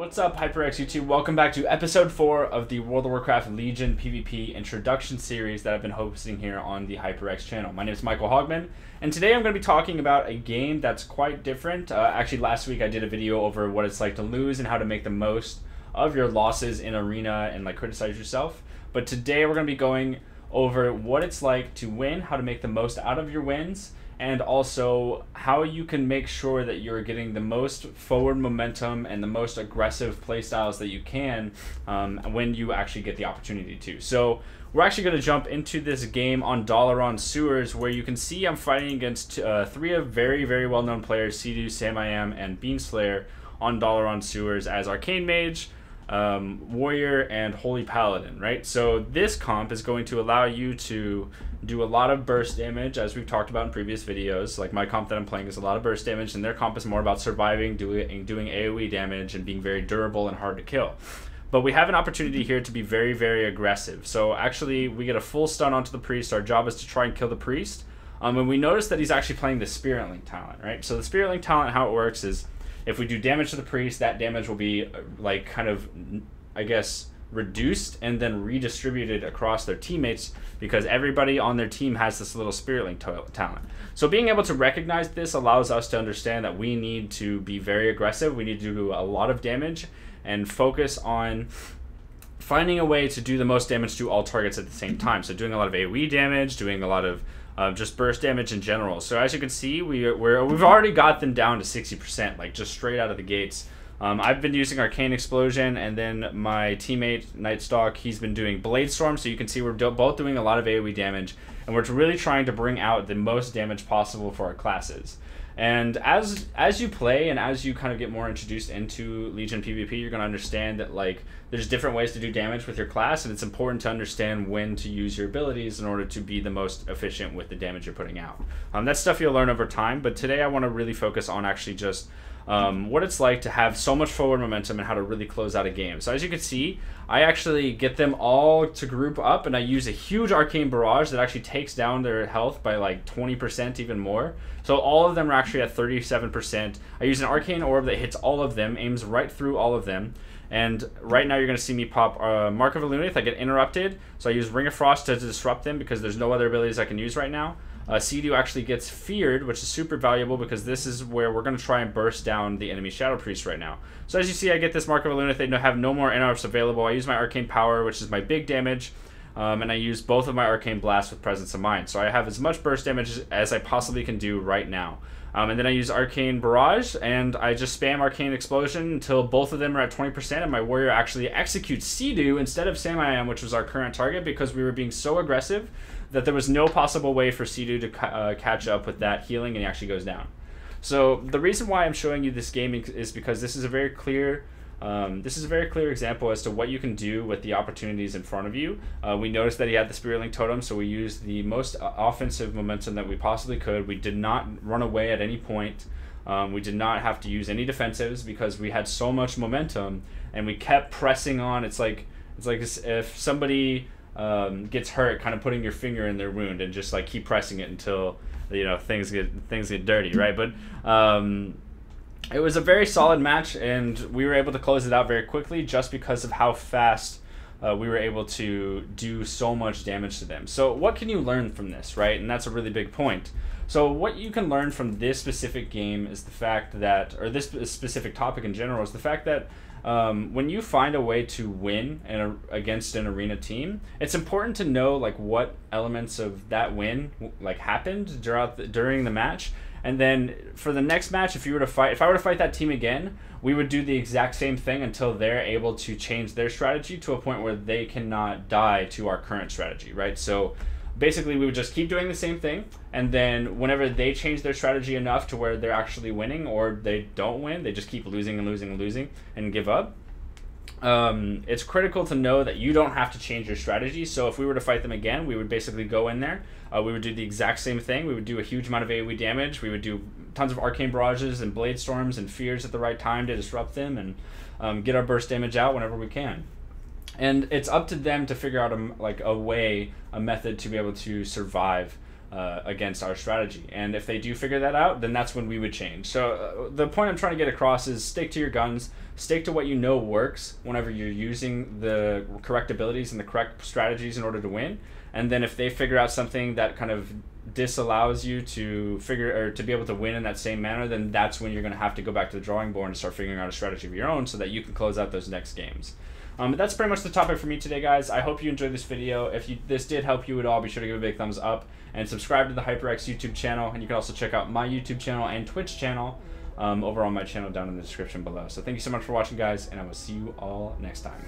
What's up, HyperX YouTube? Welcome back to episode 4 of the World of Warcraft Legion PvP introduction series that I've been hosting here on the HyperX channel. My name is Michael Hogman, and today I'm going to be talking about a game that's quite different. Actually, last week I did a video over what it's like to lose and how to make the most of your losses in arena and like criticize yourself. But today we're going to be going over what it's like to win, how to make the most out of your wins, and also how you can make sure that you're getting the most forward momentum and the most aggressive playstyles that you can when you actually get the opportunity to. So we're actually going to jump into this game on Dalaran Sewers, where you can see I'm fighting against three of very well-known players, Sea-Doo, Sam-I-Am, and Beanslayer on Dalaran Sewers as Arcane Mage, Warrior, and Holy Paladin, right? So this comp is going to allow you to do a lot of burst damage, as we've talked about in previous videos. Like my comp that I'm playing is a lot of burst damage, and their comp is more about surviving, doing AoE damage, and being very durable and hard to kill. But we have an opportunity here to be very aggressive. So actually, we get a full stun onto the priest. Our job is to try and kill the priest. And we notice that he's actually playing the Spirit Link talent, right? So the Spirit Link talent, how it works is, if we do damage to the priest, that damage will be like kind of, I guess, reduced and then redistributed across their teammates, because everybody on their team has this little Spirit Link talent. So being able to recognize this allows us to understand that we need to be very aggressive. We need to do a lot of damage and focus on finding a way to do the most damage to all targets at the same time. So doing a lot of AoE damage, doing a lot of just burst damage in general. So as you can see, we've already got them down to 60%, like just straight out of the gates. I've been using Arcane Explosion, and then my teammate Nightstalk, he's been doing Blade Storm. So you can see we're both doing a lot of AoE damage, and we're really trying to bring out the most damage possible for our classes. And as you play and as you kind of get more introduced into Legion PvP, you're going to understand that like there's different ways to do damage with your class, and it's important to understand when to use your abilities in order to be the most efficient with the damage you're putting out. That's stuff you'll learn over time, but today I want to really focus on actually just what it's like to have so much forward momentum and how to really close out a game. So as you can see, I actually get them all to group up, and I use a huge Arcane Barrage that actually takes down their health by like 20%, even more. So all of them are actually at 37%. I use an Arcane Orb that hits all of them, aims right through all of them. And right now you're going to see me pop Mark of Illuminate. I get interrupted, so I use Ring of Frost to disrupt them because there's no other abilities I can use right now. Sea-Doo actually gets feared, which is super valuable because this is where we're going to try and burst down the enemy Shadow Priest right now. So as you see, I get this Mark of Illuminate. They have no more interrupts available. I use my Arcane Power, which is my big damage, and I use both of my Arcane Blasts with Presence of Mind. So I have as much burst damage as I possibly can do right now. And then I use Arcane Barrage, and I just spam Arcane Explosion until both of them are at 20%, and my Warrior actually executes Sea-Doo instead of Sam-I-Am, which was our current target, because we were being so aggressive that there was no possible way for Sea-Doo to catch up with that healing, and he actually goes down. So the reason why I'm showing you this game is because this is a very clear example as to what you can do with the opportunities in front of you. We noticed that he had the Spirit Link Totem, so we used the most offensive momentum that we possibly could. We did not run away at any point. We did not have to use any defensives because we had so much momentum, and we kept pressing on. It's like if somebody gets hurt, kind of putting your finger in their wound and just like keep pressing it until things get dirty, right? But it was a very solid match, and we were able to close it out very quickly just because of how fast we were able to do so much damage to them. So what can you learn from this, right? And that's a really big point. So what you can learn from this specific game is the fact that, or this specific topic in general, is the fact that when you find a way to win against an arena team, it's important to know like what elements of that win like happened during the match. And then for the next match, if I were to fight that team again, we would do the exact same thing until they're able to change their strategy to a point where they cannot die to our current strategy, right? So basically we would just keep doing the same thing, and then whenever they change their strategy enough to where they're actually winning, or they don't win, they just keep losing and give up. It's critical to know that you don't have to change your strategy. So if we were to fight them again, we would basically go in there, we would do the exact same thing. We would do a huge amount of AoE damage. We would do tons of Arcane Barrages and Blade Storms and Fears at the right time to disrupt them and get our burst damage out whenever we can. And it's up to them to figure out a method to be able to survive against our strategy. And if they do figure that out, then that's when we would change. So the point I'm trying to get across is stick to your guns, stick to what you know works whenever you're using the correct abilities and the correct strategies in order to win. And then if they figure out something that kind of disallows you to be able to win in that same manner, then that's when you're going to have to go back to the drawing board and start figuring out a strategy of your own so that you can close out those next games. That's pretty much the topic for me today, guys. I hope you enjoyed this video. If this did help you at all, be sure to give a big thumbs up and subscribe to the HyperX YouTube channel. And you can also check out my YouTube channel and Twitch channel over on my channel down in the description below. So thank you so much for watching, guys, and I will see you all next time.